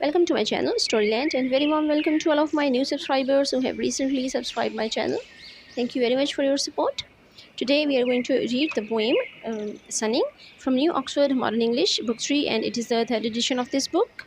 Welcome to my channel Storyland and very warm welcome to all of my new subscribers who have recently subscribed my channel. Thank you very much for your support. Today we are going to read the poem Sunning from New Oxford Modern English Book 3 and it is the third edition of this book.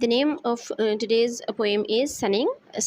The name of today's poem is sunning.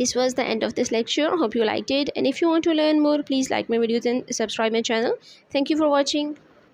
This was the end of this lecture. Hope you liked it. And if you want to learn more, please like my videos and subscribe my channel. Thank you for watching.